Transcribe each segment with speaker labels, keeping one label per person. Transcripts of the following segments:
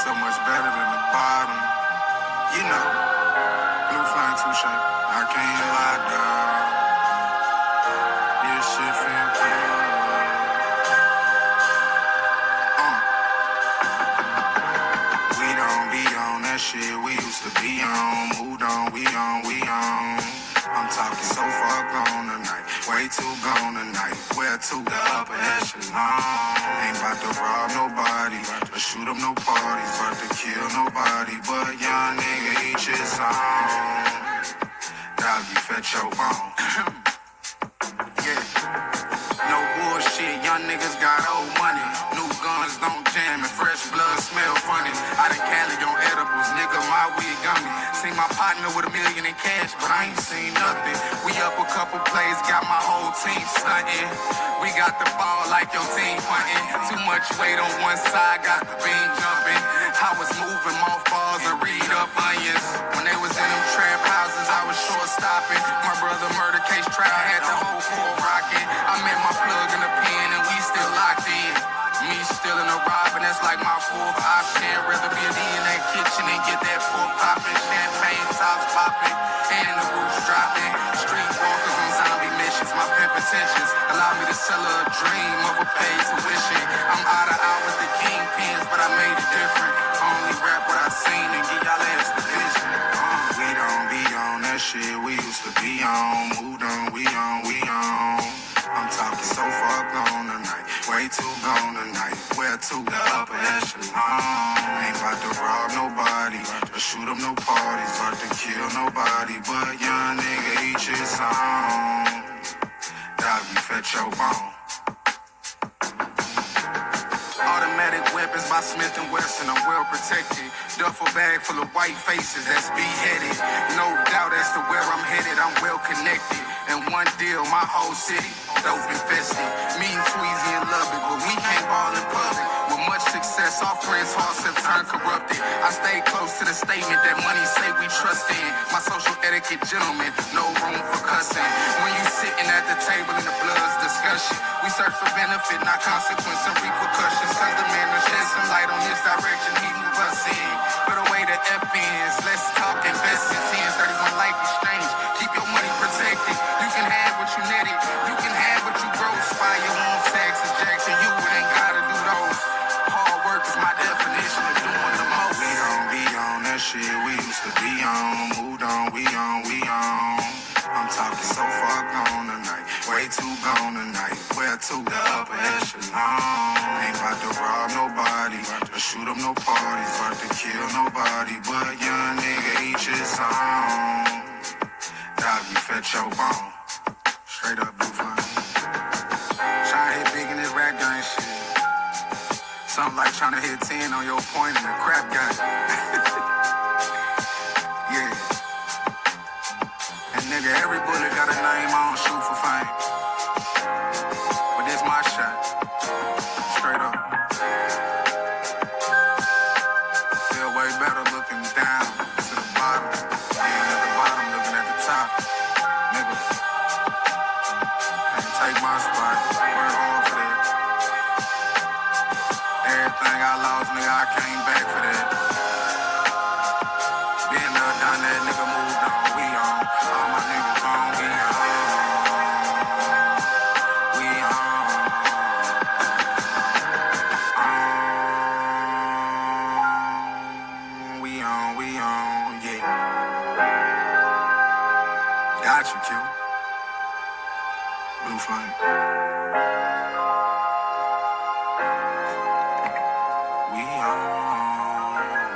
Speaker 1: so much better than the bottom. You know, blue flying too shape. I can't lie, dog. This shit feel good. We don't be on that shit we used to be on. Moved on, we on. I'm talking so far gone tonight. Way too gone tonight. Where to the upper echelon? Ain't about to rob nobody, or shoot up no parties, about to kill nobody. But young nigga, each his own. Doggy, fetch your bone. Yeah. No bullshit, young niggas got old money. New guns don't jam and fresh blood smell funny. Out in Cali on edibles, nigga, my weed gummy. Seen my partner with $1 million in cash, but I ain't seen nothing. We up a couple plays, got my whole team stunting. We got the ball like your team punting. Too much weight on one side, got the beam jumping. I was moving mothballs and read up onions. When they was in them trap houses, I was short stopping. My brother murder case trial had the whole court rocking. I met my plug in the pen and we still locked in. Me still in a robbing, that's like my fourth option. Rather be in that kitchen and get that pork popping. Champagne tops popping and the roofs dropping. Street walkers on zombie missions. My pimp intentions allow me to sell her a dream of a paid tuition. I'm out with the kingpins, but I made it different. Only rap what I seen and get y'all ass the vision. We don't be on that shit we used to be on. Moved on, we on. I'm talking so far gone tonight. Way too gone tonight. Where to the upper echelon? Ain't about to rob nobody, or shoot up no parties, about to kill nobody. But young nigga, each his own. Doggy, fetch your bone. Automatic weapons by Smith & Wesson, I'm well protected. Duffel bag full of white faces that's beheaded. No doubt as to where I'm headed, I'm well connected. And one deal, my whole city, dope infested. Me and Tweezy and Lubbock, but we can't ball in public. With much success, our friends' hearts have turned corrupted. I stay close to the statement that money say we trust in. My social etiquette, gentlemen, no room for cussing. When you sitting at the table in the blood's discussion, we search for benefit, not consequence and repercussions. Cause the man will shed some light on this direction, he move us in. Put away the F-ins, let's talk invest in 1031 life exchange. Keep your money protected. You can have what you netted. You can have what you gross. Fire your own tax injection. You ain't gotta do those. Hard work is my definition of doing the most. We don't be on that shit we used to be on. Moved on, we on. I'm talking so far gone tonight. Way too gone tonight. Where to the upper echelon? Ain't about to rob nobody, or shoot up no parties, about to kill nobody. But young nigga, each his own. Doggy, fetch your bone. Straight up, blue fun. Tryna hit big in this rap game shit. Something like tryna hit 10 on your point in a crap game. Yeah. And nigga, every bullet got a name, I don't shoot for fame. But this my shot. Straight up. Feel way better looking down to the bottom. Being at the bottom, looking at the top. Nigga. Can't take my spot. Work hard for that. Everything I lost, nigga, I came back for that. Been there, done that, nigga, moved on. We on. All my niggas on. We on. We on. We on. Yeah. Got you, Q. Blue flame. We on.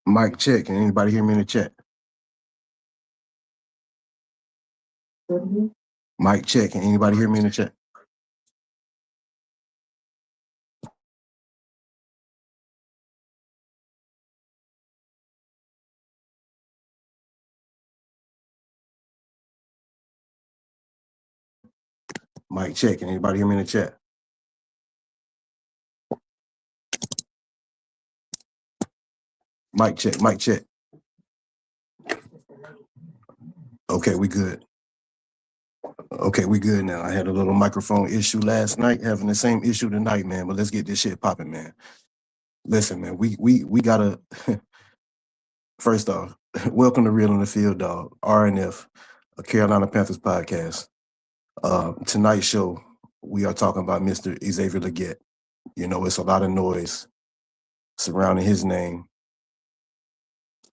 Speaker 2: Mic check. Can anybody hear me in the chat? Mic check. Can anybody hear me in the chat? Mic check. Can anybody hear me in the chat? Mic check. Mic check. Okay, we good. Okay, we good now. I had a little microphone issue last night, having the same issue tonight, man. But let's get this shit popping, man. Listen, man, we gotta first off, welcome to Real in the Field, dog. RNF, a Carolina Panthers podcast. Tonight's show, we are talking about Mr. Xavier Legette. You know, it's a lot of noise surrounding his name.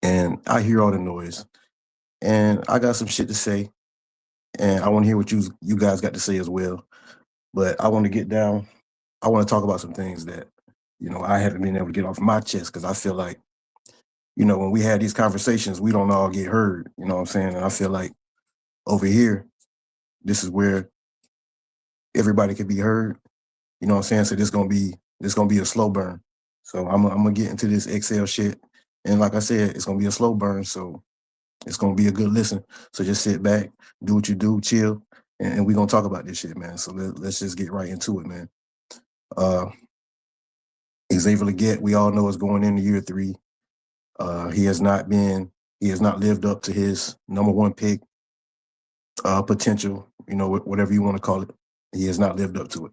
Speaker 2: And I hear all the noise. And I got some shit to say. And I want to hear what you guys got to say as well. But I want to get down. I want to talk about some things that, you know, I haven't been able to get off my chest because I feel like, you know, when we had these conversations, we don't all get heard. You know what I'm saying? And I feel like over here, this is where everybody can be heard. You know what I'm saying? So this gonna be a slow burn. So I'm gonna get into this Excel shit. And like I said, it's gonna be a slow burn. So it's gonna be a good listen. So just sit back, do what you do, chill, and we're gonna talk about this shit, man. So let's just get right into it, man. Xavier Legette, we all know, is going into year 3. He has not lived up to his number 1 pick potential, you know, whatever you want to call it. He has not lived up to it.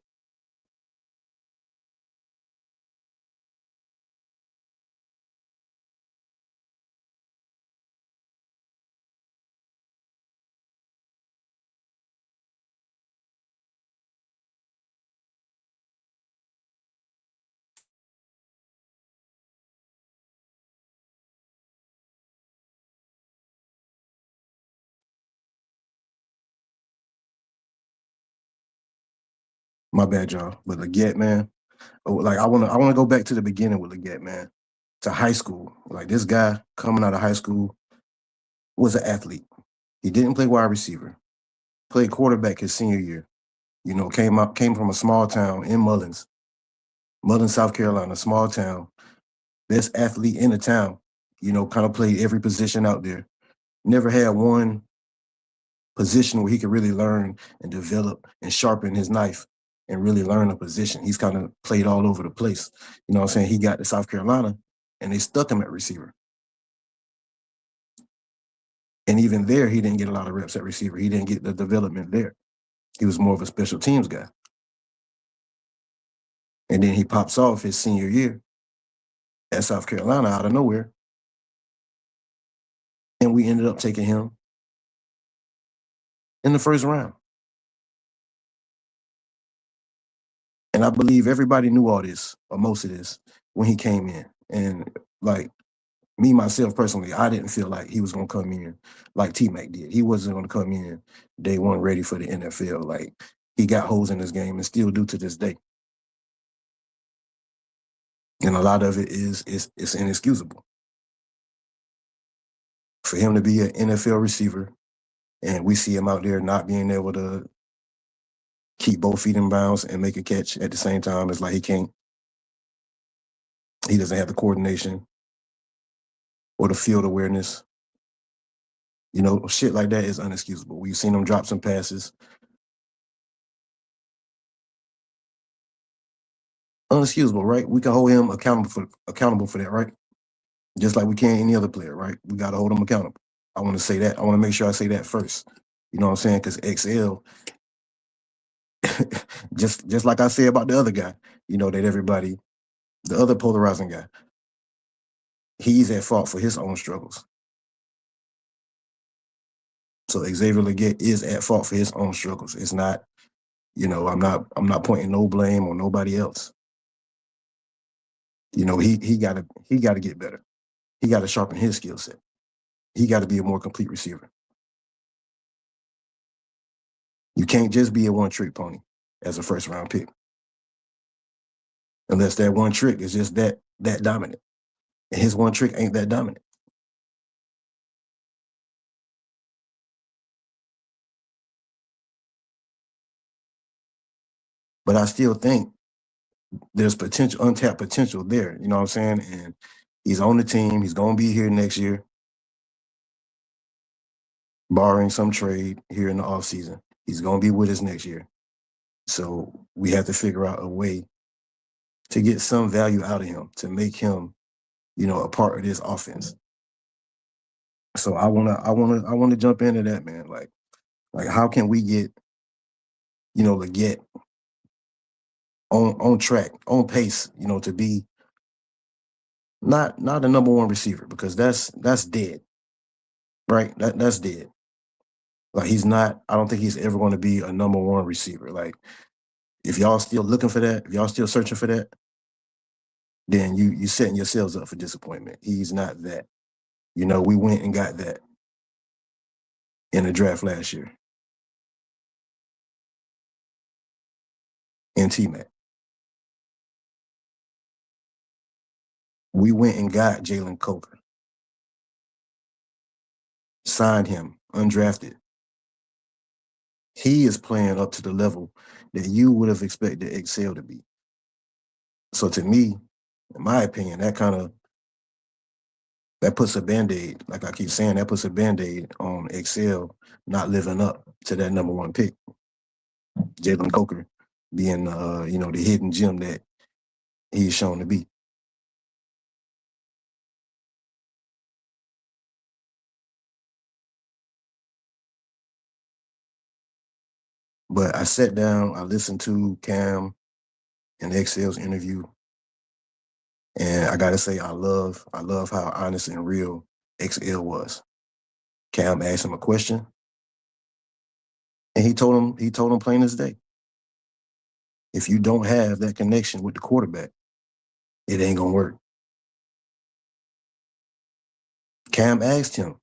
Speaker 2: My bad, y'all. But Legette, man, like I wanna go back to the beginning with Legette, man. To high school. Like this guy coming out of high school was an athlete. He didn't play wide receiver. Played quarterback his senior year. You know, came from a small town in Mullins, South Carolina, small town. Best athlete in the town. You know, kind of played every position out there. Never had one position where he could really learn and develop and sharpen his knife and really learn a position. He's kind of played all over the place. You know what I'm saying? He got to South Carolina and they stuck him at receiver. And even there, he didn't get a lot of reps at receiver. He didn't get the development there. He was more of a special teams guy. And then he pops off his senior year at South Carolina out of nowhere. And we ended up taking him in the first round. And I believe everybody knew all this, or most of this, when he came in. And like me, myself personally, I didn't feel like he was going to come in like T-Mac did. He wasn't going to come in day one ready for the NFL. Like he got holes in his game and still do to this day. And a lot of it is inexcusable. For him to be an NFL receiver, and we see him out there not being able to keep both feet in bounds and make a catch at the same time, it's like he can't. He doesn't have the coordination or the field awareness. You know, shit like that is unexcusable. We've seen him drop some passes. Unexcusable, right? We can hold him accountable for that, right? Just like we can any other player, right? We got to hold him accountable. I want to say that. I want to make sure I say that first. You know what I'm saying? Because XL, just like I said about the other guy, you know, that everybody, the other polarizing guy, he's at fault for his own struggles. So Xavier Legette is at fault for his own struggles. It's not, you know, I'm not pointing no blame on nobody else. You know, he gotta get better. He gotta sharpen his skill set. He gotta be a more complete receiver. You can't just be a one-trick pony as a first-round pick. Unless that one trick is just that dominant. And his one trick ain't that dominant. But I still think there's potential, untapped potential there. You know what I'm saying? And he's on the team. He's going to be here next year, barring some trade here in the offseason. He's going to be with us next year. So we have to figure out a way to get some value out of him, to make him, a part of this offense. So I wanna jump into that, man. Like how can we get, Leggett on track, on pace, to be not the number one receiver, because that's dead, right? That's dead. Like he's not. I don't think he's ever going to be a number one receiver. Like if y'all still looking for that, if y'all still searching for that, then you setting yourselves up for disappointment. He's not that. We went and got that in the draft last year in T-Mac. We went and got Jalen Coker, signed him, undrafted. He is playing up to the level that you would have expected Excel to be. So to me, in my opinion, that puts a band-aid, like I keep saying, that puts a band-aid on Excel not living up to that number one pick. Jalen Coker being the hidden gem that he's shown to be. But I sat down, I listened to Cam and Excel's interview, and I gotta say, I love how honest and real XL was. Cam asked him a question, and he told him plain as day. If you don't have that connection with the quarterback, it ain't gonna work. Cam asked him,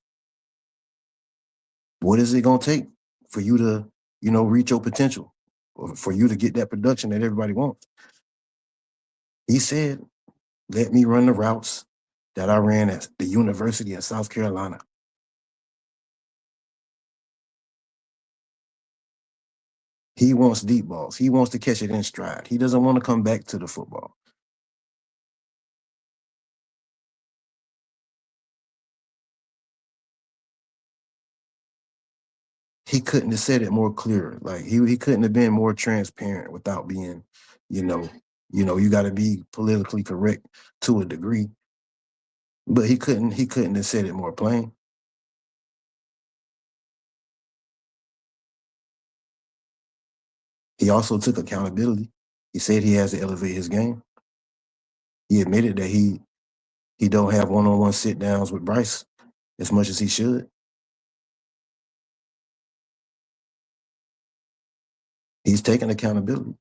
Speaker 2: what is it gonna take for you to, reach your potential, or for you to get that production that everybody wants? He said, let me run the routes that I ran at the University of South Carolina. He wants deep balls. He wants to catch it in stride. He doesn't want to come back to the football. He couldn't have said it more clear. Like he couldn't have been more transparent without being, you know, you got to be politically correct to a degree. But he couldn't have said it more plain. He also took accountability. He said he has to elevate his game. He admitted that he don't have one-on-one sit downs with Bryce as much as he should. He's taking accountability.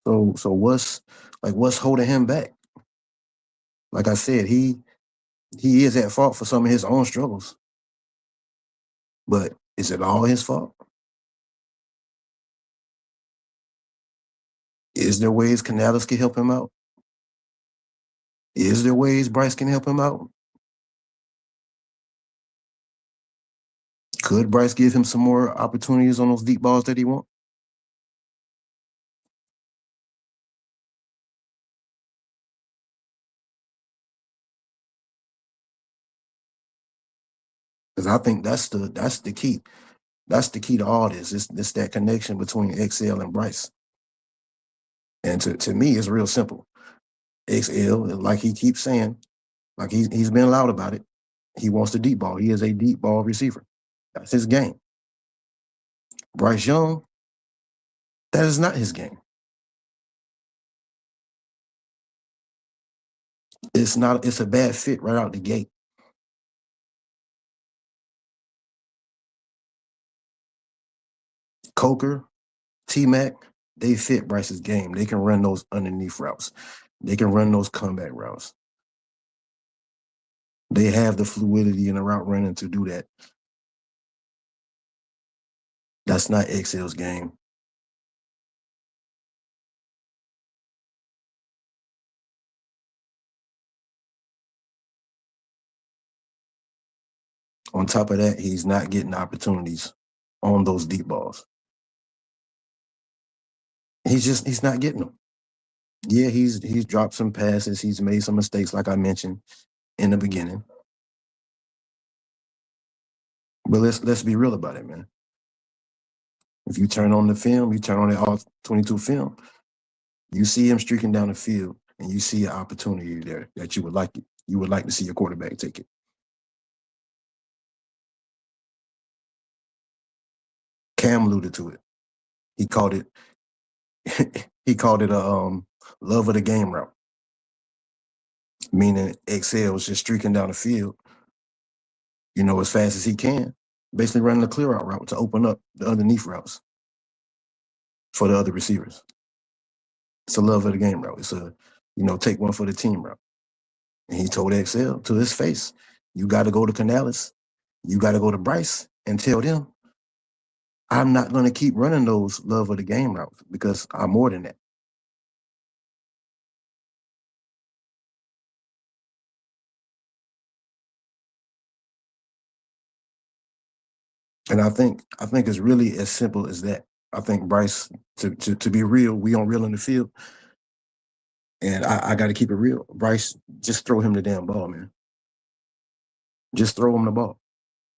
Speaker 2: So what's holding him back? Like I said, he is at fault for some of his own struggles. But is it all his fault? Is there ways Canales can help him out? Is there ways Bryce can help him out? Could Bryce give him some more opportunities on those deep balls that he wants? Because I think that's the key. That's the key to all this. It's that connection between XL and Bryce. And to me, it's real simple. XL, like he keeps saying, like he's been loud about it. He wants the deep ball. He is a deep ball receiver. That's his game. Bryce Young, that is not his game. It's not. It's a bad fit right out the gate. Coker, T-Mac, they fit Bryce's game. They can run those underneath routes. They can run those comeback routes. They have the fluidity in the route running to do that. That's not Excel's game. On top of that, he's not getting opportunities on those deep balls. He's not getting them. Yeah, he's dropped some passes. He's made some mistakes, like I mentioned in the beginning. But let's be real about it, man. If you turn on the film, you turn on the all 22 film, you see him streaking down the field, and you see an opportunity there that you would like to see your quarterback take it. Cam alluded to it. He called it he called it a love of the game route, meaning Excel was just streaking down the field, as fast as he can, basically running the clear out route to open up the underneath routes for the other receivers. It's a love of the game route. It's a, take one for the team route. And he told Excel to his face, you got to go to Canales, you got to go to Bryce and tell them, I'm not going to keep running those love of the game routes because I'm more than that. And I think it's really as simple as that. I think Bryce, to be real, we on real in the field. And I got to keep it real. Bryce, just throw him the damn ball, man. Just throw him the ball.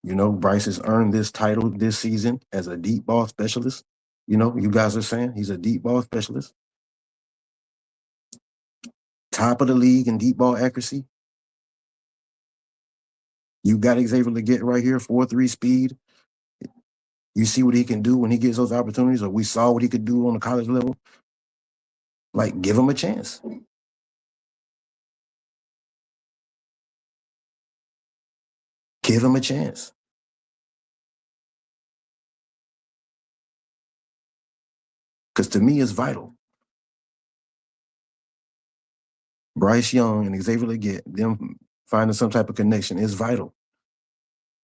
Speaker 2: Bryce has earned this title this season as a deep ball specialist. You guys are saying he's a deep ball specialist. Top of the league in deep ball accuracy. You got Xavier Leggett right here, 4.3 speed. You see what he can do when he gets those opportunities, or we saw what he could do on the college level. Like, give him a chance. Give him a chance. Because to me, it's vital. Bryce Young and Xavier Leggett, them finding some type of connection is vital.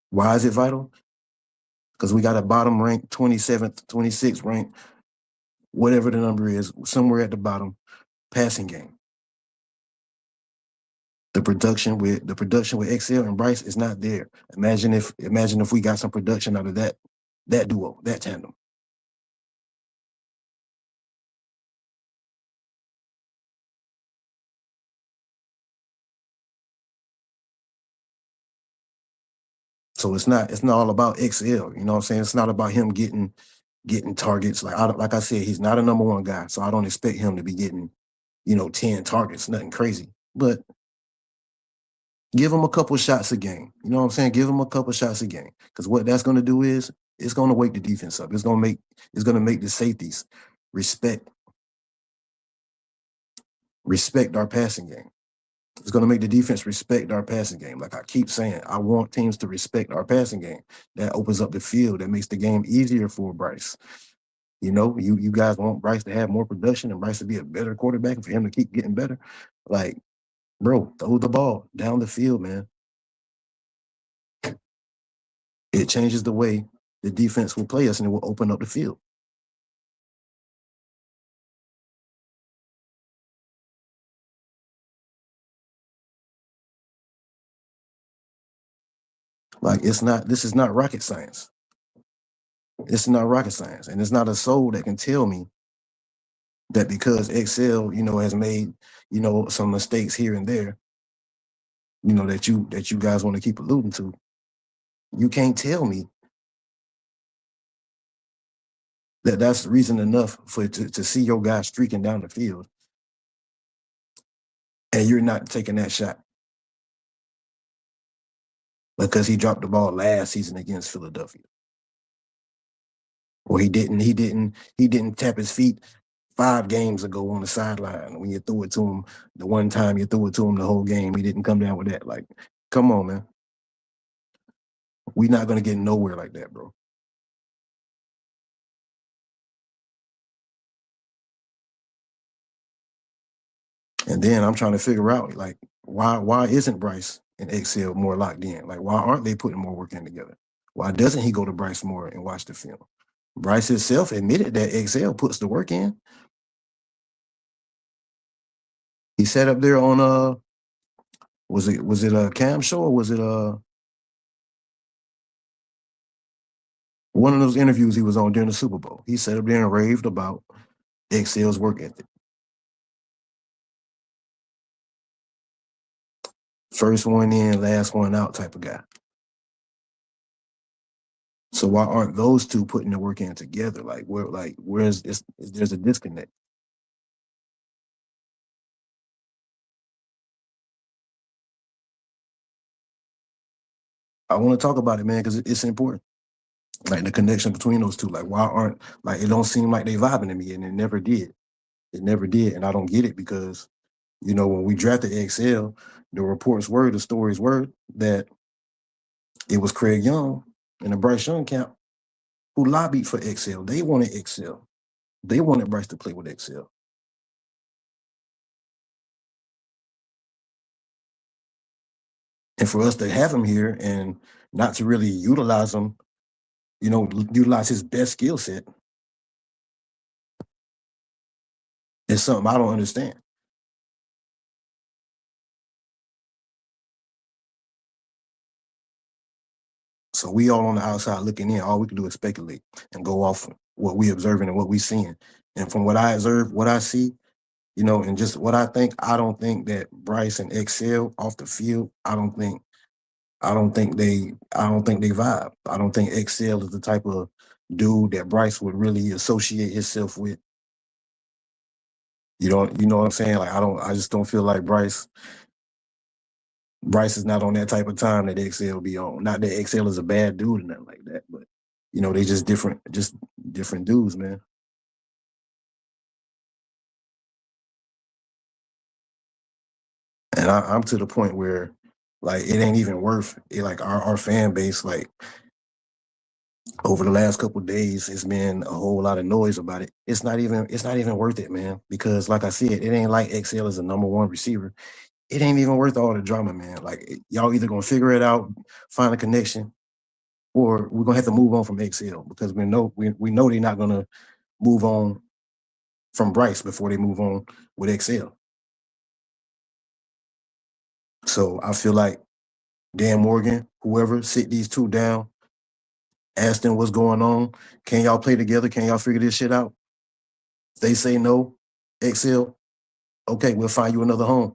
Speaker 2: Why is it vital? Because we got a bottom ranked 27th, 26th ranked, whatever the number is, somewhere at the bottom, passing game. The production with Excel and Bryce is not there. Imagine if we got some production out of that duo, that tandem. So it's not all about XL. You know what I'm saying? It's not about him getting targets. Like I said, he's not a number one guy, so I don't expect him to be getting 10 targets, nothing crazy. But give him a couple shots a game. You know what I'm saying? Give him a couple shots a game, because what that's going to do is it's going to wake the defense up. It's going to make the safeties respect our passing game. It's going to make the defense respect our passing game. Like I keep saying, I want teams to respect our passing game. That opens up the field. That makes the game easier for Bryce. You guys want Bryce to have more production and Bryce to be a better quarterback and for him to keep getting better. Like, bro, throw the ball down the field, man. It changes the way the defense will play us and it will open up the field. Like, this is not rocket science. It's not rocket science. And it's not a soul that can tell me that because Excel, has made, some mistakes here and there, that you guys want to keep alluding to. You can't tell me that that's reason enough to see your guy streaking down the field and you're not taking that shot because he dropped the ball last season against Philadelphia. Or he didn't tap his feet 5 games ago on the sideline when you threw it to him. The one time you threw it to him the whole game, he didn't come down with that. Like, come on, man. We're not going to get nowhere like that, bro. And then I'm trying to figure out, like, why isn't Bryce and Excel more locked in? Like, why aren't they putting more work in together? Why doesn't he go to Bryce more and watch the film? Bryce himself admitted that Excel puts the work in. He sat up there on was it a Cam show or was it one of those interviews he was on during the Super Bowl? He sat up there and raved about Excel's work ethic. First one in, last one out type of guy. So why aren't those two putting the work in together? Where's this? There's a disconnect. I want to talk about it, man, because it's important. Like the connection between those two. Like why aren't like it don't seem like they vibing to me, and it never did. It never did, and I don't get it because when we drafted XL, the reports were, the stories were that it was Craig Young and the Bryce Young camp who lobbied for XL. They wanted XL. They wanted Bryce to play with XL. And for us to have him here and not to really utilize him, utilize his best skill set is something I don't understand. So we all on the outside looking in. All we can do is speculate and go off what we observing and what we seeing. And from what I observe, what I see, and just what I don't think that Bryce and Excel off the field, I don't think they vibe. I don't think Excel is the type of dude that Bryce would really associate himself with. You know what I'm saying? Like I just don't feel like Bryce is not on that type of time that Excel be on. Not that Excel is a bad dude or nothing like that, but they just different dudes, man. And I'm to the point where like it ain't even worth it. Like our fan base, like over the last couple of days, it's been a whole lot of noise about it. It's not even worth it, man. Because like I said, it ain't like XL is a number one receiver. It ain't even worth all the drama, man. Like y'all either gonna figure it out, find a connection, or we're gonna have to move on from XL because we know they're not gonna move on from Bryce before they move on with XL. So I feel like Dan Morgan, whoever, sit these two down, ask them what's going on. Can y'all play together? Can y'all figure this shit out? If they say no, XL, okay, we'll find you another home.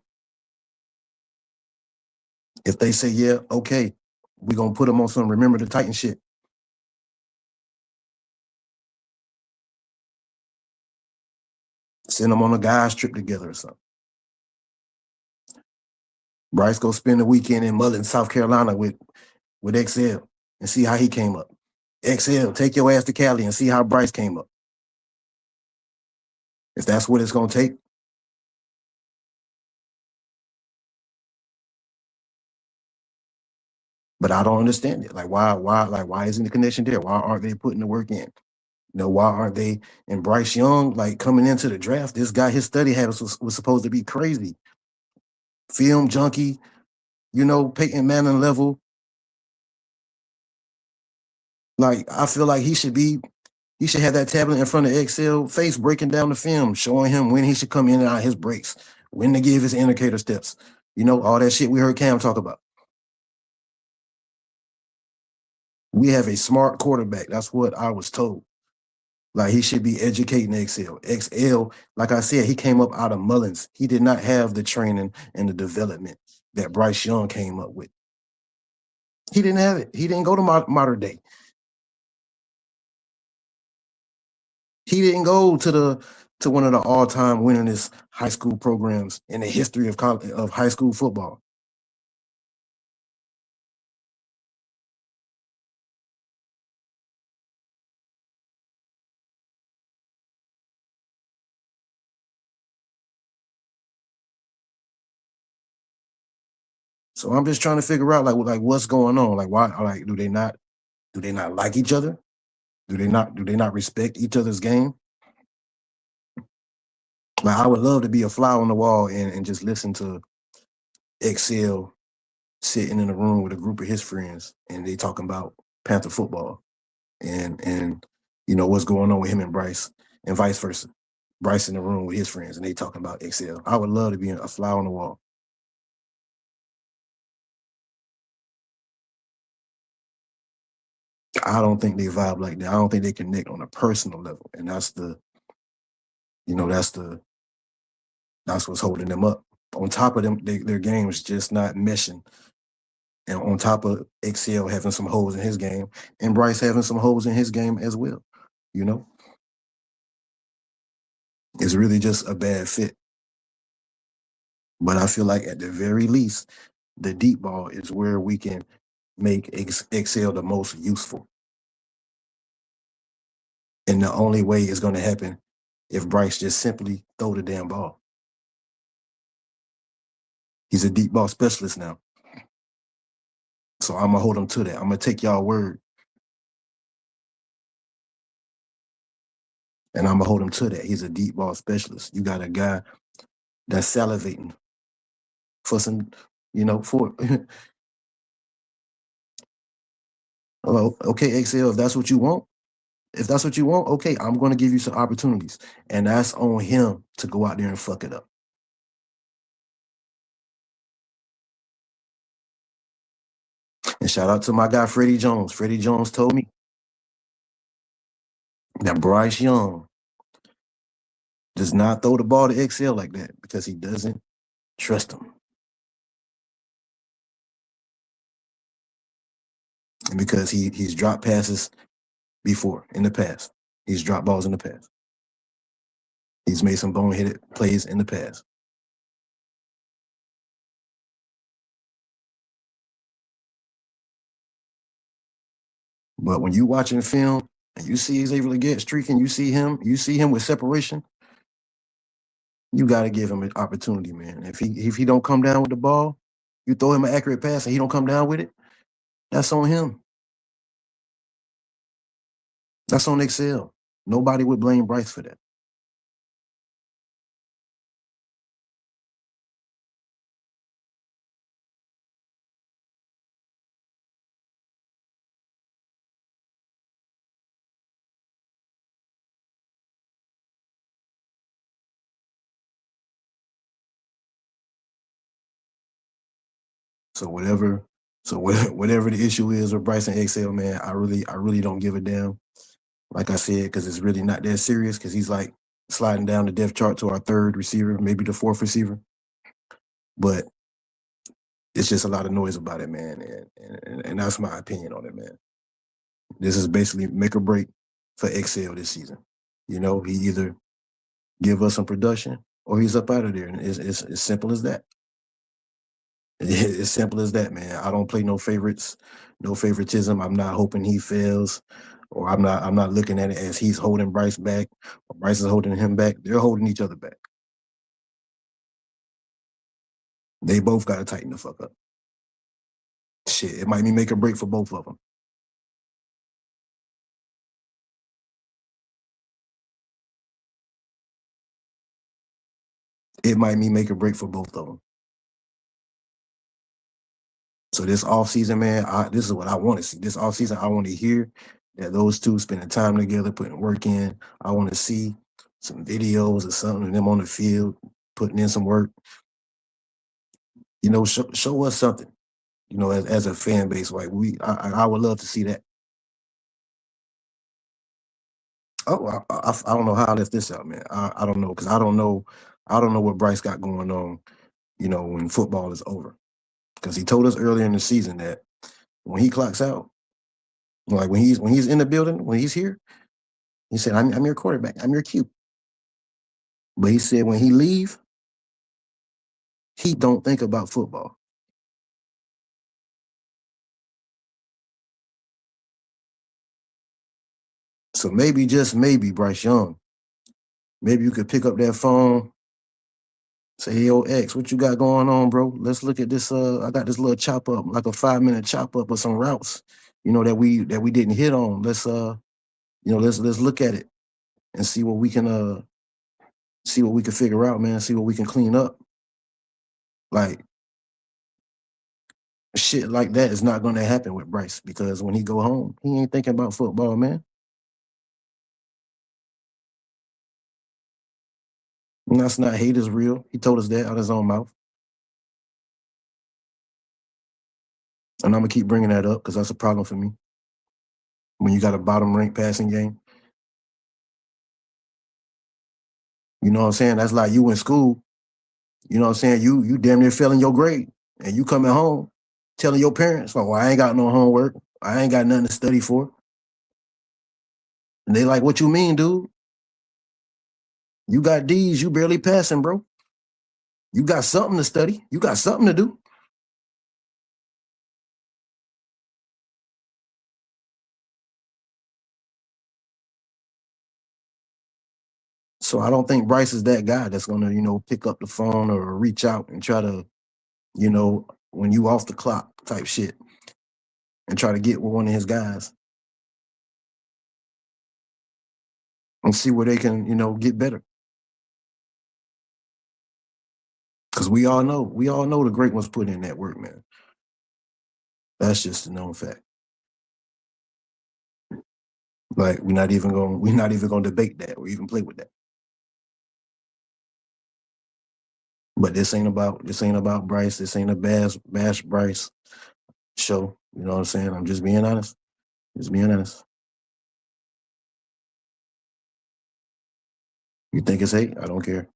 Speaker 2: If they say yeah, okay, we're gonna put them on some remember the Titan shit. Send them on a guys trip together or something. Bryce go spend the weekend in Mullen, South Carolina with XL and see how he came up. XL, take your ass to Cali and see how Bryce came up. If that's what it's gonna take. But I don't understand it. Like why isn't the connection there? Why aren't they putting the work in? Why aren't they? And Bryce Young, like coming into the draft, this guy, his study habits was supposed to be crazy. Film junkie, Peyton Manning level. Like I feel like he should have that tablet in front of Excel face breaking down the film, showing him when he should come in and out of his breaks, when to give his indicator steps. All that shit we heard Cam talk about. We have a smart quarterback. That's what I was told. Like he should be educating XL. XL, like I said, he came up out of Mullins. He did not have the training and the development that Bryce Young came up with. He didn't have it. He didn't go to modern day. He didn't go to one of the all-time winningest high school programs in the history of high school football. So I'm just trying to figure out like what's going on. Like why like do they not like each other? Do they not respect each other's game? Like I would love to be a fly on the wall and just listen to Excel sitting in a room with a group of his friends and they talking about Panther football. And what's going on with him and Bryce, and vice versa. Bryce in the room with his friends, and they talking about Excel. I would love to be a fly on the wall. I don't think they vibe like that. I don't think they connect on a personal level, and you know, that's what's holding them up. On top of them, their game is just not meshing. And on top of Excel having some holes in his game, and Bryce having some holes in his game as well, you know, it's really just a bad fit. But I feel like at the very least, the deep ball is where we can make Excel the most useful. And the only way it's going to happen if Bryce just simply throw the damn ball. He's a deep ball specialist now. So I'm gonna hold him to that. I'm gonna take y'all word, and I'm gonna hold him to that. He's a deep ball specialist. You got a guy that's salivating for some, for well, okay, XL, if that's what you want, okay, I'm gonna give you some opportunities. And that's on him to go out there and fuck it up. And shout out to my guy Freddie Jones. Freddie Jones told me that Bryce Young does not throw the ball to XL like that because he doesn't trust him. And because he's dropped passes before in the past. He's dropped balls in the past. He's made some boneheaded plays in the past. But when you watching film and you see he's able to get streaking, you see him with separation, you got to give him an opportunity, man. If he don't come down with the ball, you throw him an accurate pass and he don't come down with it, that's on him. That's on Excel. Nobody would blame Bryce for that. So whatever the issue is with Bryce and Excel, man, I really don't give a damn. Like I said, because it's really not that serious. Because he's like sliding down the depth chart to our third receiver, maybe the fourth receiver. But it's just a lot of noise about it, man, and that's my opinion on it, man. This is basically make or break for Excel this season. He either give us some production or he's up out of there, and it's as simple as that. It's simple as that, man. I don't play no favorites, no favoritism. I'm not hoping he fails, or I'm not looking at it as he's holding Bryce back or Bryce is holding him back. They're holding each other back. They both got to tighten the fuck up. Shit, it might be make or break for both of them. It might be make or break for both of them. So this offseason, man, this is what I want to see. This offseason, I want to hear that those two spending time together, putting work in. I want to see some videos or something of them on the field, putting in some work. Show us something. As a fan base, like I would love to see that. Oh, I don't know how I left this out, man. I don't know because I don't know what Bryce got going on. When football is over, because he told us earlier in the season that when he clocks out, like when he's in the building, when he's here, he said, I'm your quarterback, I'm your Q. But he said when he leave, he don't think about football. So maybe, just maybe, Bryce Young, maybe you could pick up that phone, say, hey, yo, X, what you got going on, bro? Let's look at this. I got this little chop up, like a 5-minute chop up of some routes, that we didn't hit on. Let's look at it and see what we can figure out, man. See what we can clean up. Like shit like that is not gonna happen with Bryce because when he go home, he ain't thinking about football, man. And that's not hate is real. He told us that out of his own mouth. And I'm gonna keep bringing that up because that's a problem for me. When you got a bottom ranked passing game, you know what I'm saying? That's like you in school. You know what I'm saying? You damn near failing your grade, and you coming home telling your parents, "Oh, I ain't got no homework. I ain't got nothing to study for." And they like, "What you mean, dude? You got D's. You barely passing, bro. You got something to study. You got something to do." So I don't think Bryce is that guy that's gonna, pick up the phone or reach out and try to, when you off the clock type shit and try to get with one of his guys and see where they can, get better. Because we all know the great ones put in that work, man. That's just a known fact. Like we're not even gonna debate that or even play with that. But this ain't about Bryce. This ain't a bash Bryce show. You know what I'm saying? I'm just being honest. Just being honest. You think it's hate? I don't care.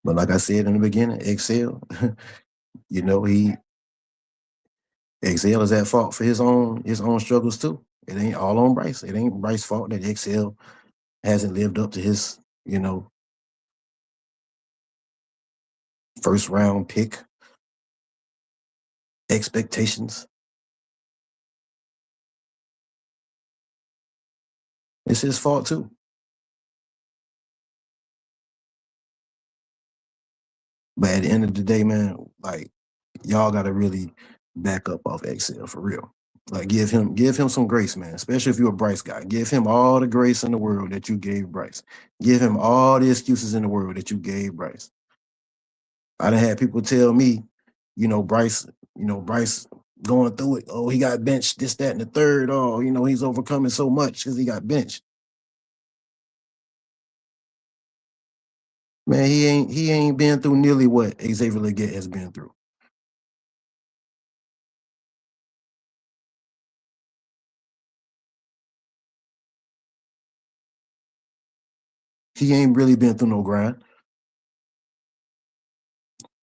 Speaker 2: But like I said in the beginning, Excel, he Excel is at fault for his own struggles too. It ain't all on Bryce. It ain't Bryce's fault that Excel hasn't lived up to his, first round pick expectations. It's his fault too. But at the end of the day, man, like y'all gotta really back up off Excel for real. Like give him some grace, man. Especially if you're a Bryce guy. Give him all the grace in the world that you gave Bryce. Give him all the excuses in the world that you gave Bryce. I done had people tell me, Bryce going through it. Oh, he got benched, this, that, and the third. Oh, he's overcoming so much because he got benched. Man, he ain't been through nearly what Xavier Leggett has been through. He ain't really been through no grind.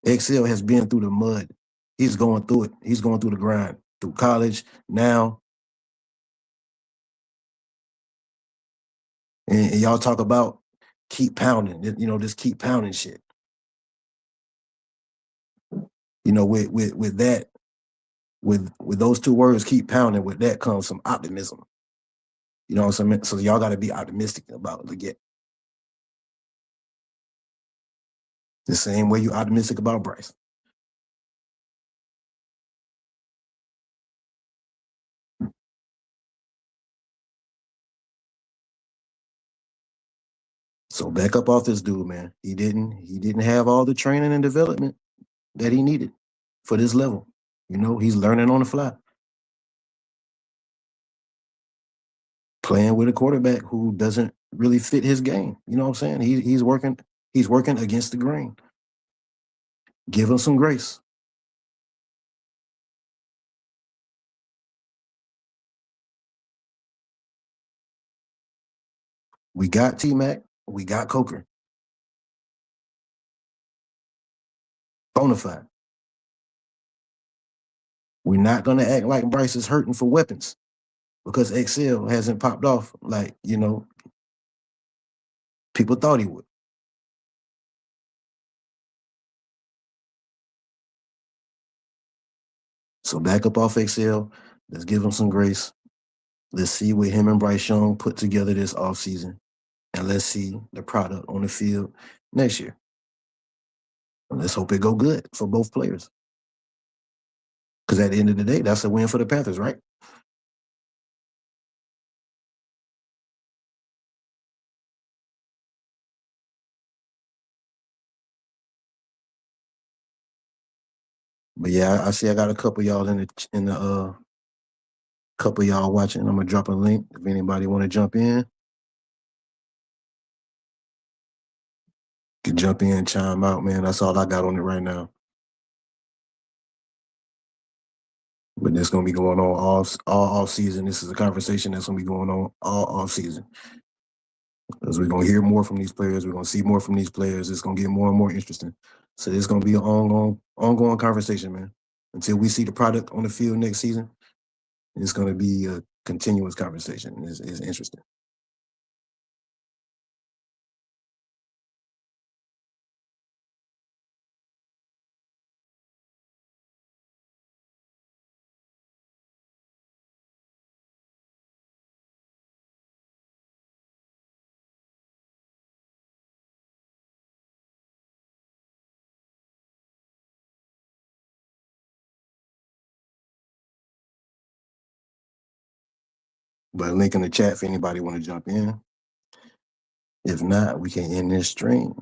Speaker 2: XL has been through the mud. He's going through it. He's going through the grind through college now. And y'all talk about keep pounding, just keep pounding shit. With that, with those two words, keep pounding, with that comes some optimism. You know what I'm saying? So y'all got to be optimistic about Leggett. The same way you optimistic about Bryce. So back up off this dude, man. He didn't have all the training and development that he needed for this level. He's learning on the fly, playing with a quarterback who doesn't really fit his game. You know what I'm saying? He's working against the grain. Give him some grace. We got T Mac, we got Coker. Bonafide. We're not gonna act like Bryce is hurting for weapons because XL hasn't popped off like, people thought he would. So back up off XL. Let's give him some grace. Let's see what him and Bryce Young put together this offseason. And let's see the product on the field next year. And let's hope it go good for both players. Because at the end of the day, that's a win for the Panthers, right? But yeah, I see I got a couple y'all in the Couple of y'all watching. I'm gonna drop a link if anybody want to jump in. Can jump in, chime out, man. That's all I got on it right now. But this gonna be going on all off season. This is a conversation that's gonna be going on all off season. Because we're gonna hear more from these players, we're gonna see more from these players. It's gonna get more and more interesting. So it's gonna be an ongoing conversation, man. Until we see the product on the field next season, it's gonna be a continuous conversation. It's interesting. But link in the chat if anybody want to jump in. If not, we can end this stream.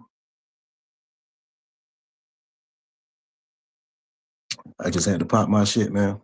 Speaker 2: I just had to pop my shit, man.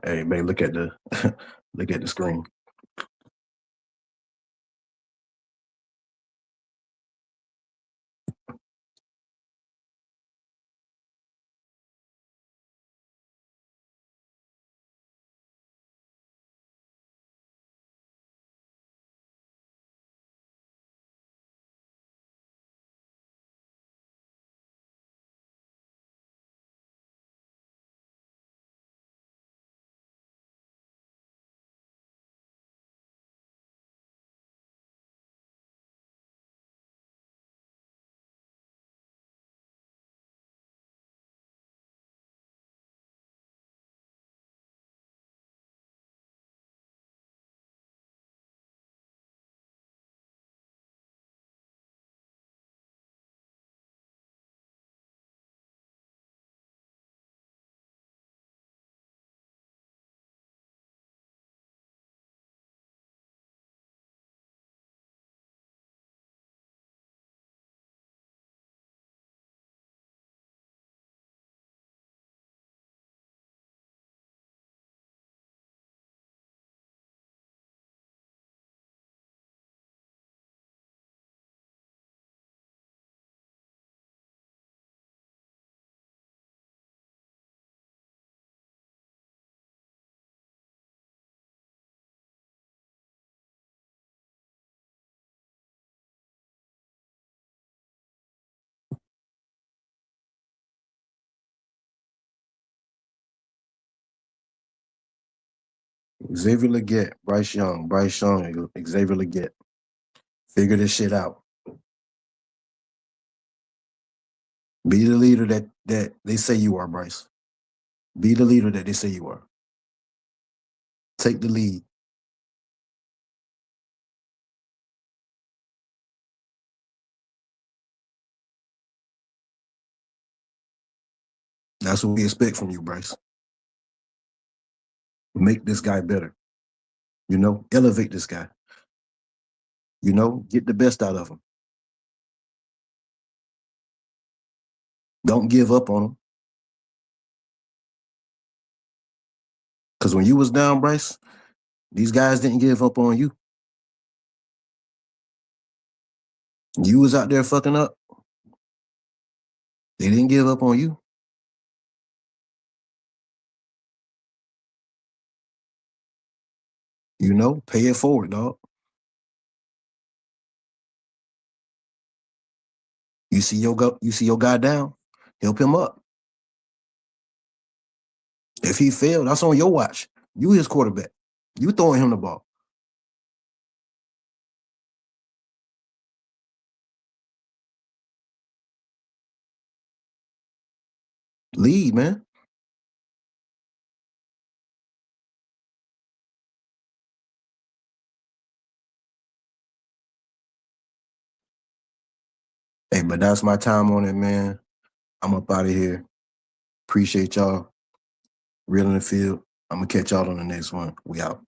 Speaker 2: Hey man, look at the look at the screen. Xavier Leggett, Bryce Young, Xavier Leggett. Figure this shit out. Be the leader that they say you are, Bryce. Be the leader that they say you are. Take the lead. That's what we expect from you, Bryce. Make this guy better. Elevate this guy. Get the best out of him. Don't give up on him. Because when you was down, Bryce, these guys didn't give up on you. You was out there fucking up. They didn't give up on you. Pay it forward, dog. You see your guy down, help him up. If he failed, that's on your watch. You his quarterback. You throwing him the ball. Lead, man. But that's my time on it, man. I'm up out of here. Appreciate y'all. Real in the field. I'm gonna catch y'all on the next one. We out.